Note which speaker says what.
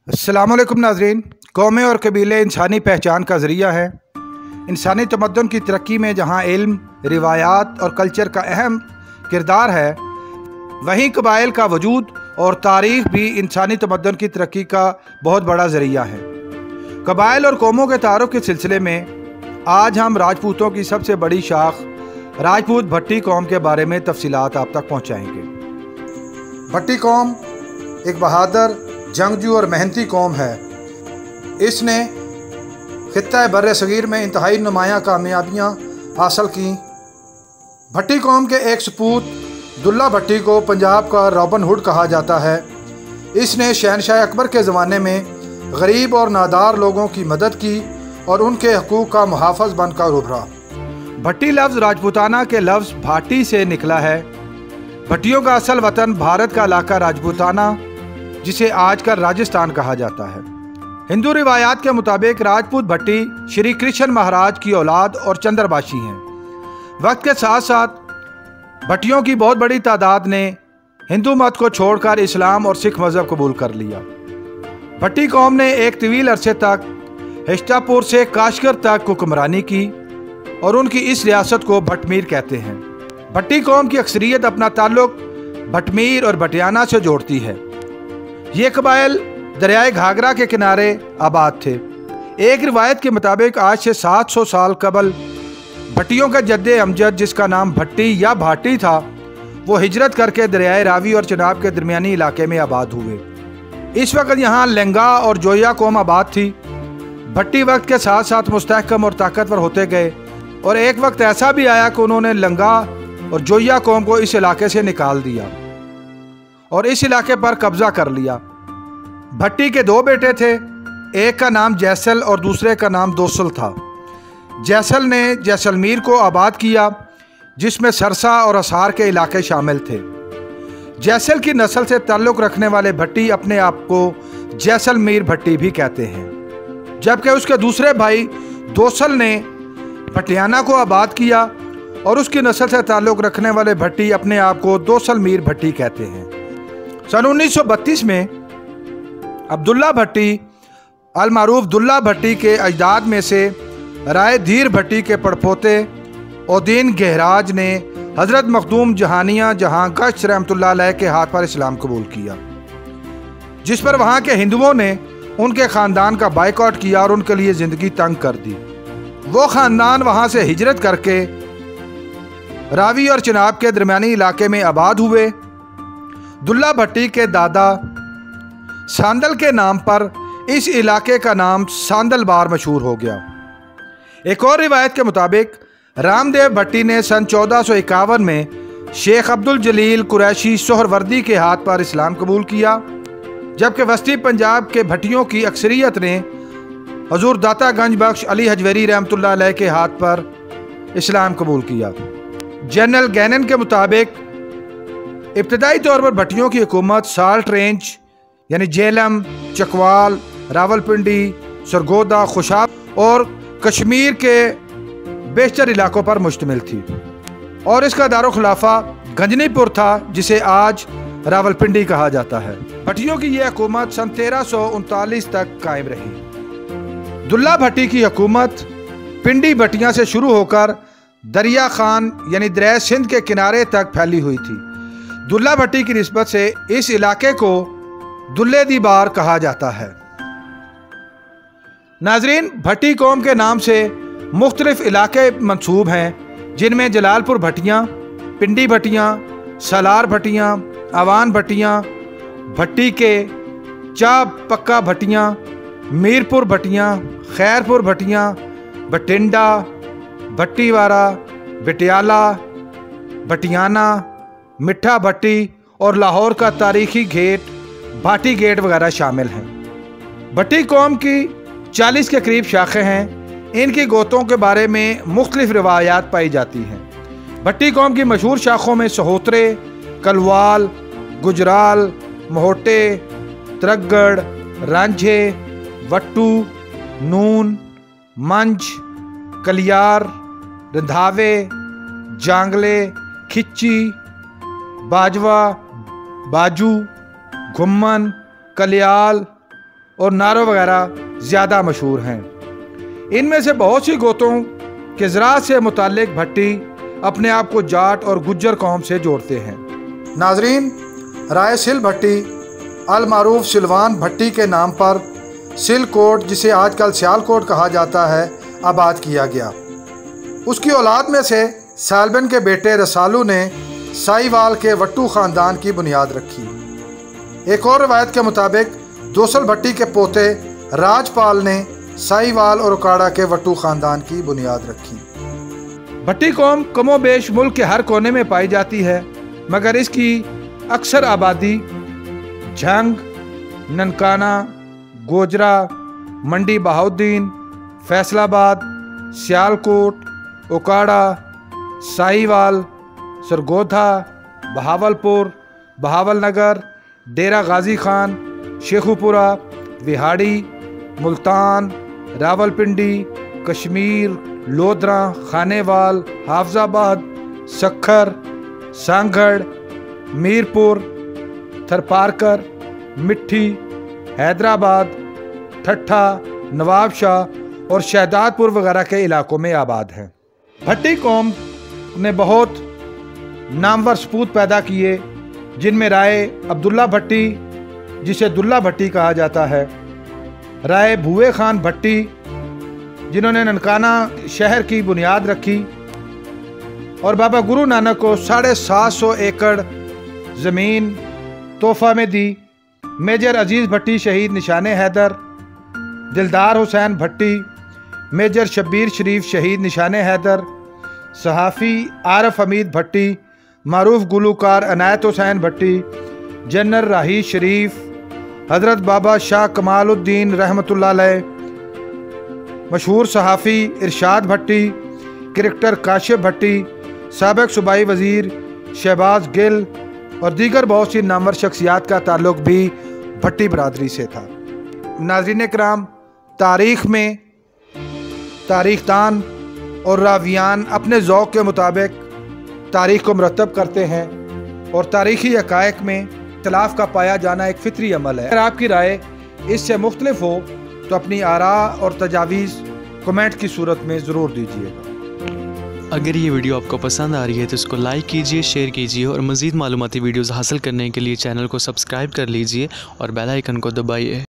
Speaker 1: अस्सलामुअलैकुम नाज़रीन। कौमें और कबीले इंसानी पहचान का ज़रिया है। इंसानी तमद्दुन की तरक्की में जहाँ इल्म, रिवायात और कल्चर का अहम किरदार है, वहीं कबाइल का वजूद और तारीख़ भी इंसानी तमद्दुन की तरक्की का बहुत बड़ा ज़रिया है। कबाइल और कौमों के तारुफ के सिलसिले में आज हम राजपूतों की सबसे बड़ी शाख राजपूत भट्टी कौम के बारे में तफसीलात आप तक पहुँचाएँगे। भट्टी कौम एक बहादुर, जंगजू और मेहनती कौम है। इसने खित्ता बर्रे सगीर में इंतहाई नुमायाँ कामयाबियाँ हासिल की। भट्टी कौम के एक सपूत दुल्ला भट्टी को पंजाब का रॉबिन हुड कहा जाता है। इसने शहनशाह अकबर के ज़माने में गरीब और नादार लोगों की मदद की और उनके हकूक़ का मुहाफ़िज़ बनकर उभरा। भट्टी लफ्ज़ राजपूताना के लफ्ज़ भाटी से निकला है। भट्टियों का असल वतन भारत का इलाका राजपूताना, जिसे आजकल राजस्थान कहा जाता है। हिंदू रिवायात के मुताबिक राजपूत भट्टी श्री कृष्ण महाराज की औलाद और चंद्रबाशी हैं। वक्त के साथ साथ भट्टियों की बहुत बड़ी तादाद ने हिंदू मत को छोड़कर इस्लाम और सिख मज़हब कबूल कर लिया। भट्टी कौम ने एक तवील अरसे तक हिश्तापुर से काशगर तक हुक्मरानी की और उनकी इस रियासत को भटमीर कहते हैं। भट्टी कौम की अक्सरियत अपना ताल्लुक भटमीर और भटियाना से जोड़ती है। ये कबाइल दरियाए घाघरा के किनारे आबाद थे। एक रिवायत के मुताबिक आज से 700 साल कबल भट्टियों का जद्दे अमजद, जिसका नाम भट्टी या भाटी था, वो हिजरत करके दरियाए रावी और चिनाब के दरमियानी इलाके में आबाद हुए। इस वक्त यहाँ लेंगा और जोया कौम आबाद थी। भट्टी वक्त के साथ साथ मुस्तहकम और ताकतवर होते गए और एक वक्त ऐसा भी आया कि उन्होंने लेंगा और जोया कौम को इस इलाके से निकाल दिया और इस इलाके पर कब्जा कर लिया। भट्टी के दो बेटे थे, एक का नाम जैसल और दूसरे का नाम दोसल था। जैसल ने जैसलमेर को आबाद किया, जिसमें सरसा और असार के इलाके शामिल थे। जैसल की नस्ल से ताल्लुक़ रखने वाले भट्टी अपने आप को जैसलमेर भट्टी भी कहते हैं, जबकि उसके दूसरे भाई दोसल ने भटियाना को आबाद किया और उसकी नस्ल से ताल्लुक़ रखने वाले भट्टी अपने आप को दोसलमीर भट्टी कहते हैं। सन 1932 में अब्दुल्ला भट्टी अल-मारूफ दुल्ला भट्टी के अजदाद में से राय धीर भट्टी के पड़पोते उद्दीन गहराज ने हज़रत मखदूम जहानिया जहां गश्त रहमतुल्लाह अलैह के हाथ पर इस्लाम कबूल किया, जिस पर वहां के हिंदुओं ने उनके ख़ानदान का बाइकआउट किया और उनके लिए ज़िंदगी तंग कर दी। वो ख़ानदान वहां से हिजरत करके रावी और चिनाब के दरमियानी इलाके में आबाद हुए। दुल्ला भट्टी के दादा सांदल के नाम पर इस इलाके का नाम सांदल बार मशहूर हो गया। एक और रिवायत के मुताबिक रामदेव भट्टी ने सन 1451 में शेख अब्दुल जलील कुरैशी सोहरवर्दी के हाथ पर इस्लाम कबूल किया, जबकि वस्ती पंजाब के भट्टियों की अक्सरियत ने हजूर दाता गंज बख्श अली हजवेरी रहमतुल्लाह अलैह के हाथ पर इस्लाम कबूल किया। जनरल गैनन के मुताबिक इब्तदाई तौर पर भट्टियों की हुकूमत साल्ट रेंज यानी जेलम, चकवाल, रावलपिंडी, सरगोदा, खुशाब और कश्मीर के बेशतर इलाकों पर मुश्तमिल थी और इसका दारुखिलाफा गंजनीपुर था, जिसे आज रावलपिंडी कहा जाता है। भट्टियों की यह हुकूमत सन 1339 तक कायम रही। दुल्ला भट्टी की हुकूमत पिंडी भट्टियां से शुरू होकर दरिया खान यानी दरिया सिंध के किनारे तक फैली हुई थी। दुल्ला भट्टी की निस्बत से इस इलाके को दुल्ले दी बार कहा जाता है। नाजरीन, भट्टी कौम के नाम से मुख्तलिफ इलाके मंसूब हैं, जिनमें जलालपुर भट्टियाँ, पिंडी भट्टियाँ, सलार भट्टियाँ, अवान भट्टियाँ, भट्टी के चा पक्का भट्टियाँ, मीरपुर भट्टियाँ, खैरपुर भट्टियाँ, बटिंडा, भट्टीवारा, बटियाला, भटियाना, मिठा भट्टी और लाहौर का तारीखी गेट भाटी गेट वगैरह शामिल हैं। भट्टी कौम की 40 के करीब शाखें हैं। इनकी गोतों के बारे में मुख्तलिफ रिवायात पाई जाती हैं। भट्टी कौम की मशहूर शाखों में सहोत्रे, कलवाल, गुजराल, मोहटे, तरगड़, रांझे, वट्टू, नून, मंझ, कलियार, रंधावे, जांगले, खिच्ची, बाजवा, बाजू, घुम्मन, कलियाल, और नारो वगैरह ज़्यादा मशहूर हैं। इनमें से बहुत सी गोतों के ज़राअत से मुताल्लिक भट्टी अपने आप को जाट और गुज्जर कौम से जोड़ते हैं। नाजरीन, राय सिल भट्टी अल मारूफ सिलवान भट्टी के नाम पर सिलकोट, जिसे आजकल सियालकोट कहा जाता है, आबाद किया गया। उसकी औलाद में से सालबन के बेटे रसालू ने साहिवाल के वट्टू ख़ानदान की बुनियाद रखी। एक और रवायत के मुताबिक दोसल भट्टी के पोते राजपाल ने साहिवाल और उकाड़ा के वट्टू ख़ानदान की बुनियाद रखी। भट्टी कौम कमोबेश मुल्क के हर कोने में पाई जाती है, मगर इसकी अक्सर आबादी झंग, ननकाना, गोजरा, मंडी बहाउद्दीन, फैसलाबाद, सियालकोट, उकाड़ा, साहिवाल, सरगोधा, बहावलपुर, बहावलनगर, डेरा गाजी खान, शेखुपुरा, विहाड़ी, मुल्तान, रावलपिंडी, कश्मीर, लोधरा, खानेवाल, हाफजाबाद, सखर, सांगढ़, मीरपुर, थरपारकर, मिट्ठी, हैदराबाद, ठट्ठा, नवाबशाह और शहदादपुर वगैरह के इलाकों में आबाद हैं। भट्टी कौम ने बहुत नामवर सपूत पैदा किए, जिनमें राय अब्दुल्ला भट्टी, जिसे दुल्ला भट्टी कहा जाता है, राय भूए खान भट्टी, जिन्होंने ननकाना शहर की बुनियाद रखी और बाबा गुरु नानक को 750 एकड़ ज़मीन तोहफा में दी, मेजर अजीज़ भट्टी शहीद निशाने हैदर, दिलदार हुसैन भट्टी, मेजर शब्बीर शरीफ शहीद निशाने हैदर, सहाफ़ी आरफ हमीद भट्टी, मारूफ गुलूकार अनायत हुसैन भट्टी, जनरल राही शरीफ, हज़रत बाबा शाह कमालुद्दीन रहमतुल्लाह अलैह, मशहूर सहाफ़ी इरशाद भट्टी, क्रिकेटर काशिफ भट्टी, साबिक़ सूबाई वज़ीर शहबाज गिल और दीगर बहुत सी नामवर शख्सियात का ताल्लुक़ भी भट्टी बरादरी से था। नाज़रीन कराम, तारीख़ में तारीख़दान और रावियान अपने ज़ौक़ के मुताबिक तारीख़ को मरतब करते हैं और तारीख़ी हक़ाइक़ में इख्तिलाफ़ का पाया जाना एक फ़ितरी अमल है। अगर आपकी राय इससे मुख्तलिफ हो तो अपनी आरा और तजावीज़ कमेंट की सूरत में ज़रूर दीजिएगा।
Speaker 2: अगर ये वीडियो आपको पसंद आ रही है तो इसको लाइक कीजिए, शेयर कीजिए और मज़ीद मालूमाती वीडियोज़ हासिल करने के लिए चैनल को सब्सक्राइब कर लीजिए और बेल आइकन को दबाइए।